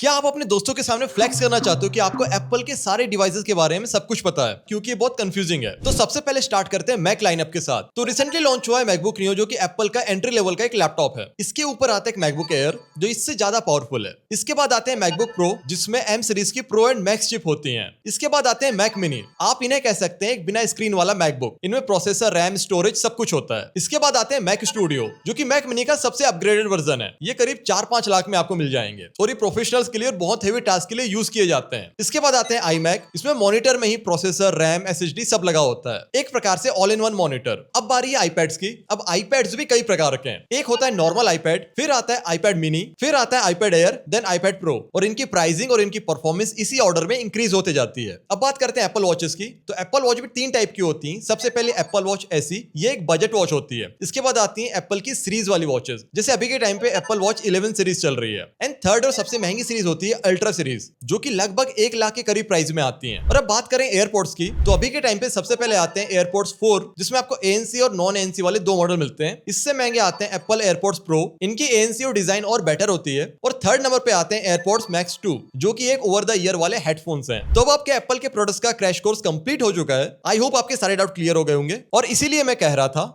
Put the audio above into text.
क्या आप अपने दोस्तों के सामने फ्लेक्स करना चाहते हो कि आपको एप्पल के सारे डिवाइसेस के बारे में सब कुछ पता है? क्योंकि ये बहुत कंफ्यूजिंग है। तो सबसे पहले स्टार्ट करते हैं मैक लाइनअप के साथ। तो रिसेंटली लॉन्च हुआ है मैकबुक नियो, जो कि एप्पल का एंट्री लेवल का एक लैपटॉप है। इसके ऊपर आता है एक मैकबुक एयर जो इससे ज्यादा पावरफुल है। इसके बाद आते हैं मैकबुक प्रो, जिसमें एम सीरीज की प्रो एंड मैक्स चिप होती है। इसके बाद आते हैं मैक मिनी, आप इन्हें कह सकते हैं एक बिना स्क्रीन वाला मैकबुक। इनमें प्रोसेसर, रैम, स्टोरेज सब कुछ होता है। इसके बाद आते हैं मैक स्टूडियो, जो कि मैक मिनी का सबसे अपग्रेडेड वर्जन है। ये करीब 4-5 लाख में आपको मिल जाएंगे और ये प्रोफेशनल्स के लिए और बहुत हेवी टास्क के लिए यूज किए जाते हैं। इसके बाद आते हैं iMac, इसमें मॉनिटर में ही प्रोसेसर, रैम, एसएसडी सब लगा होता है। एक प्रकार से ऑल इन वन मॉनिटर। अब बारी है आईपैड्स की। अब आईपैड्स भी कई प्रकार के हैं। एक होता है नॉर्मल आईपैड, फिर आता है आईपैड मिनी, फिर आता है iPad Air, then iPad Pro. और इनकी प्राइसिंग और इनकी परफॉर्मेंस इसी ऑर्डर में इंक्रीज होते जाती है। अब बात करते हैं एप्पल वॉचेस की। तो एप्पल वॉच भी 3 टाइप की होती हैं। सबसे पहले एप्पल वॉच एसी, ये एक बजट वॉच होती है। इसके बाद आती है एप्पल की सीरीज वाली वॉचेस, जैसे अभी के टाइम पे एप्पल वॉच 11 सीरीज चल रही है। एंड थर्ड और सबसे महंगी सीरीज होती है अल्ट्रा सीरीज, जो कि लगभग 1 लाख के करीब प्राइस में आती हैं। और अब बात करें एयरपोर्ट्स की, तो अभी के टाइम पे सबसे पहले आते हैं एयरपोर्ट्स 4, जिसमें आपको ANC और नॉन ANC वाले 2 मॉडल मिलते हैं। इससे महंगे आते हैं एप्पल एयरपोर्ट्स प्रो, इनकी ANC और डिजाइन और बेटर होती है। और थर्ड नंबर पे आते हैं एयरपोर्ट्स मैक्स 2, जो कि एक ओवर द ईयर वाले हेडफोन्स हैं। तो अब आपके एप्पल के प्रोडक्ट्स का क्रैश कोर्स कंप्लीट हो चुका है। आई होप आपके सारे डाउट क्लियर हो गए होंगे, और इसीलिए मैं कह रहा था